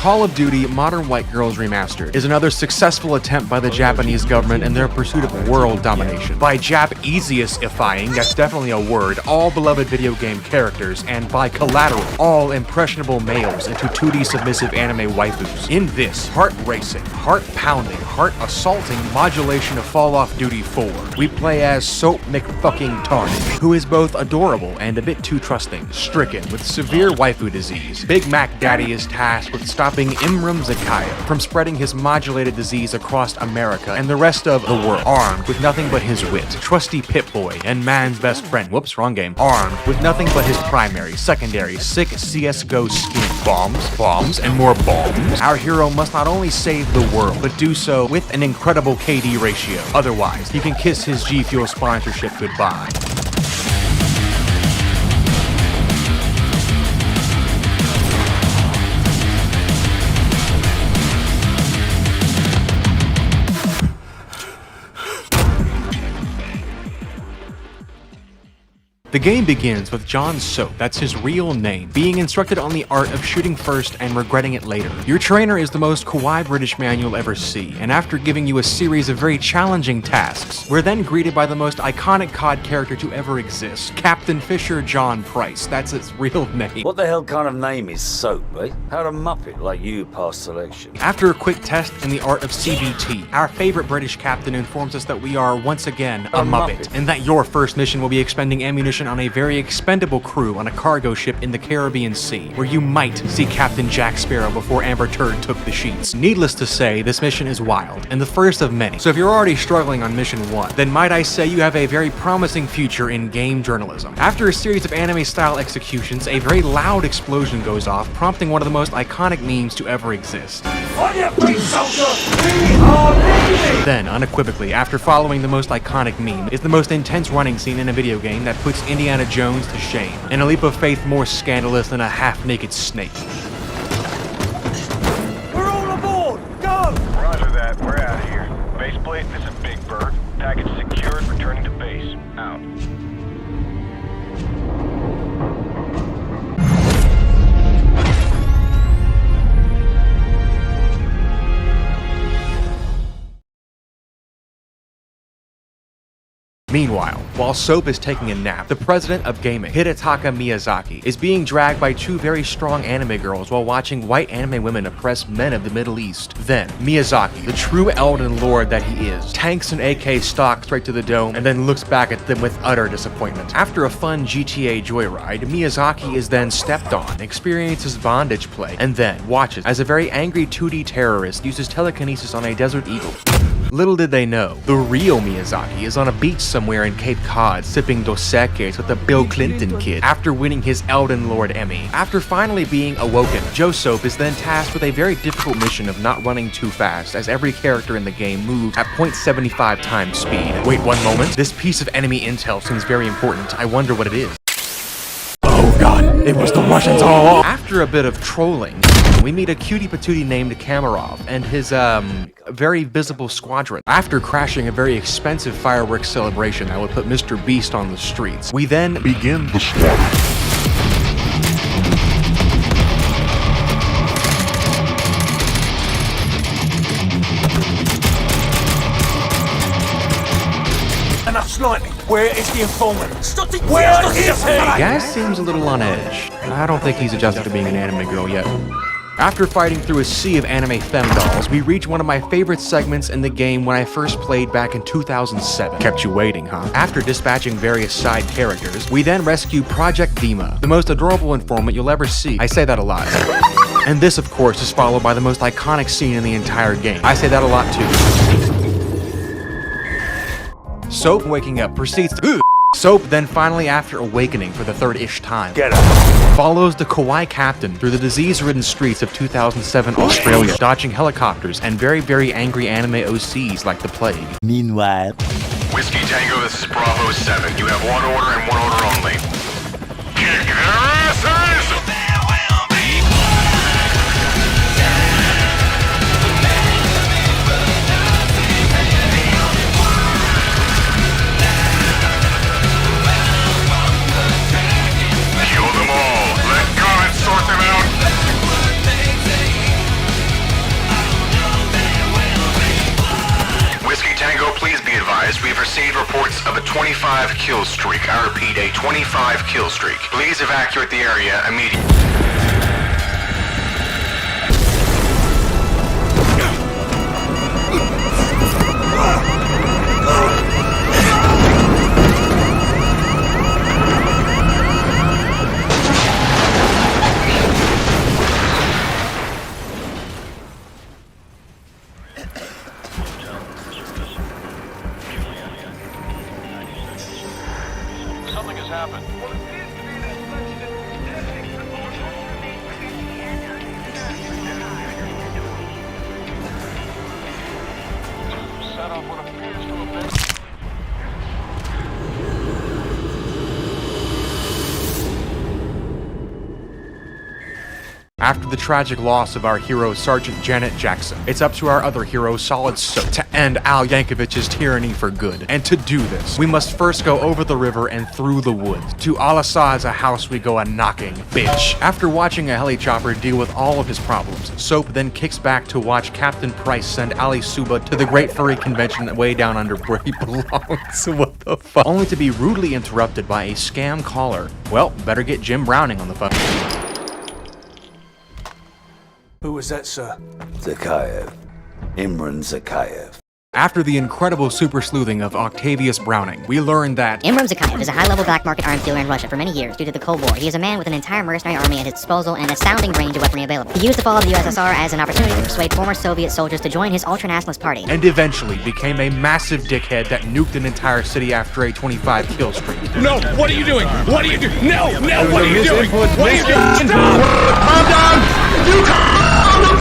Call of Duty Modern White Girls Remastered is another successful attempt by the Japanese government in their pursuit of world domination. By Jap-easiest-ifying, that's definitely a word, all beloved video game characters, and by collateral, all impressionable males into 2D submissive anime waifus. In this heart-racing, heart-pounding, heart-assaulting modulation of Fall Off Duty 4, we play as Soap McFucking-Tarned, who is both adorable and a bit too trusting, stricken with severe waifu disease. Big Mac Daddy is tasked with stopping Imran from spreading his modulated disease across America and the rest of the world, armed with nothing but his wit. Trusty Pip-Boy and man's best friend, whoops, wrong game, armed with nothing but his primary, secondary, sick CSGO skin. Bombs, and more bombs. Our hero must not only save the world, but do so with an incredible KD ratio. Otherwise, he can kiss his G Fuel sponsorship goodbye. The game begins with John Soap, that's his real name, being instructed on the art of shooting first and regretting it later. Your trainer is the most kawaii British man you'll ever see, and after giving you a series of very challenging tasks, we're then greeted by the most iconic COD character to ever exist, Captain Fisher John Price. That's his real name. What the hell kind of name is Soap, eh? How'd a muppet like you pass selection? After a quick test in the art of CBT, our favorite British captain informs us that we are, once again, a muppet, and that your first mission will be expending ammunition on a very expendable crew on a cargo ship in the Caribbean Sea, where you might see Captain Jack Sparrow before Amber Turd took the sheets. Needless to say, this mission is wild, and the first of many. So if you're already struggling on mission 1, then might I say you have a very promising future in game journalism. After a series of anime-style executions, a very loud explosion goes off, prompting one of the most iconic memes to ever exist. On your feet, soldier! We are leaving! Then, unequivocally, after following the most iconic meme, is the most intense running scene in a video game that puts Indiana Jones to shame, and a leap of faith more scandalous than a half-naked snake. We're all aboard! Go! Roger that, we're out of here. Baseplate, this is Big Bird. Package secured, returning to base. Out. Meanwhile, while Soap is taking a nap, the president of gaming, Hidetaka Miyazaki, is being dragged by two very strong anime girls while watching white anime women oppress men of the Middle East. Then, Miyazaki, the true Elden Lord that he is, tanks an AK stock straight to the dome and then looks back at them with utter disappointment. After a fun GTA joyride, Miyazaki is then stepped on, experiences bondage play, and then watches as a very angry 2D terrorist uses telekinesis on a desert eagle. Little did they know, the real Miyazaki is on a beach somewhere in Cape Cod sipping Dos Equis with the Bill Clinton kid after winning his Elden Lord Emmy. After finally being awoken, Joe Soap is then tasked with a very difficult mission of not running too fast, as every character in the game moves at 0.75 times speed. Wait one moment, this piece of enemy intel seems very important. I wonder what it is. Oh god, it was the Russians all along! After a bit of trolling, we meet a cutie patootie named Kamarov and his, very visible squadron. After crashing a very expensive fireworks celebration that would put Mr. Beast on the streets, we then begin the squadron. Enough sniping! Where is the informant? Where is he? Gas seems a little on edge. I don't think he's adjusted to being an anime girl yet. After fighting through a sea of anime femdolls, we reach one of my favorite segments in the game when I first played back in 2007. Kept you waiting, huh? After dispatching various side characters, we then rescue Project Dima, the most adorable informant you'll ever see. I say that a lot. And this, of course, is followed by the most iconic scene in the entire game. I say that a lot too. Soap, waking up, proceeds to Soap then finally, after awakening for the third-ish time, follows the kawaii captain through the disease-ridden streets of 2007 Australia, dodging helicopters and very, very angry anime OCs like the plague. Meanwhile, Whiskey Tango, this is Bravo 7. You have one order and one order only. Kick their asses! reports of a 25 kill streak. I repeat, a 25 kill streak. Please evacuate the area immediately. Something has happened. Set off what appears to have been... After the tragic loss of our hero Sergeant Janet Jackson, it's up to our other hero Solid Soap to end Al Yankovic's tyranny for good. And to do this, we must first go over the river and through the woods. To Al-Assad's house we go a-knocking, bitch. After watching a heli chopper deal with all of his problems, Soap then kicks back to watch Captain Price send Ali Suba to the Great Furry Convention way down under where he belongs. What the fuck? Only to be rudely interrupted by a scam caller. Well, better get Jim Browning on the phone. Who was that, sir? Zakhaev. Imran Zakhaev. After the incredible super sleuthing of Octavius Browning, we learned that Imran Zakhaev is a high-level black market arms dealer in Russia for many years due to the Cold War. He is a man with an entire mercenary army at his disposal and an astounding range of weaponry available. He used the fall of the USSR as an opportunity to persuade former Soviet soldiers to join his ultranationalist party. and eventually became a massive dickhead that nuked an entire city after a 25 kill streak. No, what are you doing? What are you doing? No, what are you doing? What are you doing? Calm down! You calm down!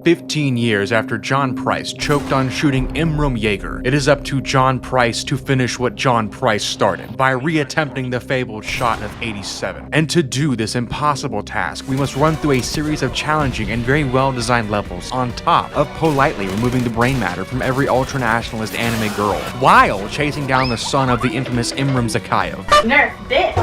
15 years after John Price choked on shooting Imram Yeager, it is up to John Price to finish what John Price started by reattempting the fabled shot of 87. And to do this impossible task, we must run through a series of challenging and very well-designed levels on top of politely removing the brain matter from every ultranationalist anime girl, while chasing down the son of the infamous Imran Zakhaev. Nerf, bitch.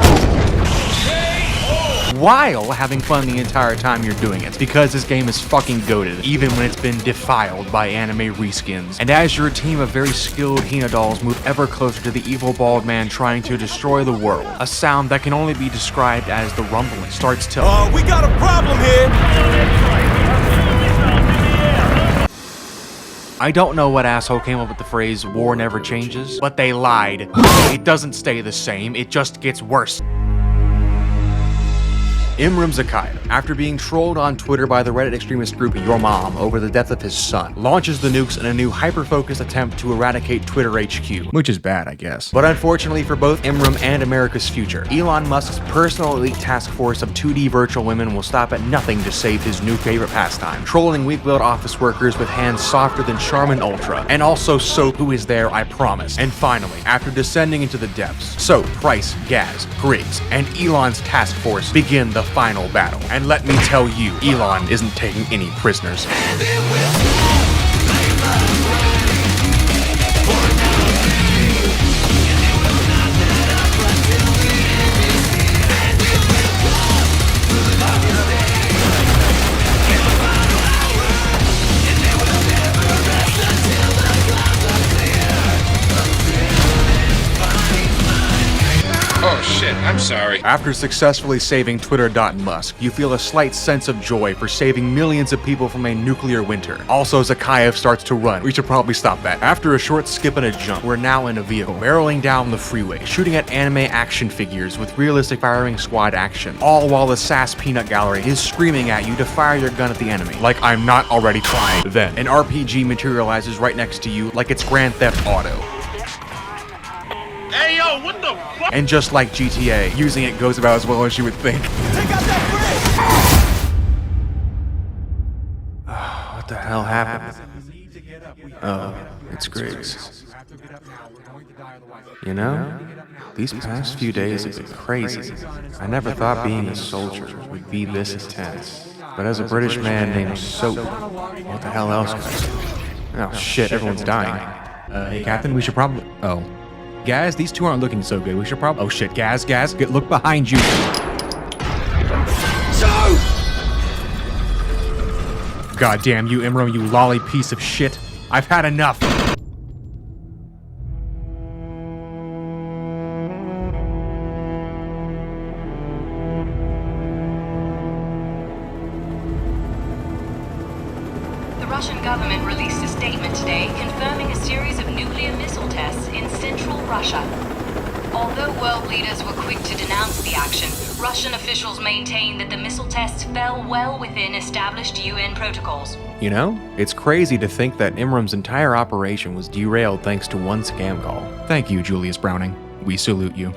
While having fun the entire time you're doing it, because this game is fucking goated, even when it's been defiled by anime reskins. And as your team of very skilled Hina dolls move ever closer to the evil bald man trying to destroy the world, a sound that can only be described as the rumbling starts to... We got a problem here! I don't know what asshole came up with the phrase, war never changes, but they lied. It doesn't stay the same, it just gets worse. Imran Zakhaev, after being trolled on Twitter by the Reddit extremist group Your Mom over the death of his son, launches the nukes in a new hyper-focused attempt to eradicate Twitter HQ, which is bad, I guess. But unfortunately for both Imran and America's future, Elon Musk's personal elite task force of 2D virtual women will stop at nothing to save his new favorite pastime, trolling weak-willed office workers with hands softer than Charmin Ultra, and also Soap, who is there, I promise. And finally, after descending into the depths, Soap, Price, Gaz, Griggs, and Elon's task force begin the final battle. And let me tell you, Elon isn't taking any prisoners. Oh shit, I'm sorry. After successfully saving Twitter.Musk, you feel a slight sense of joy for saving millions of people from a nuclear winter. Also, Zakhaev starts to run. We should probably stop that. After a short skip and a jump, we're now in a vehicle, barreling down the freeway, shooting at anime action figures with realistic firing squad action, all while the SAS Peanut Gallery is screaming at you to fire your gun at the enemy, like I'm not already trying. Then, an RPG materializes right next to you like it's Grand Theft Auto. Hey, yo, what the fuck? And just like GTA, using it goes about as well as you would think. Take out that What the hell happened? Oh, it's Griggs. You know, these past few days have been crazy. I never thought being a soldier would be this intense. But as a British man named Soap, what the hell else could I say? Oh shit, everyone's dying. Hey Captain, we should probably... Oh. Gaz, these two aren't looking so good. We should probably... Oh shit, Gaz, look behind you. God damn you, Imran, you lolly piece of shit. I've had enough. Russian government released a statement today confirming a series of nuclear missile tests in central Russia. Although world leaders were quick to denounce the action, Russian officials maintain that the missile tests fell well within established UN protocols. You know, it's crazy to think that Imran's entire operation was derailed thanks to one scam call. Thank you, Julius Browning. We salute you.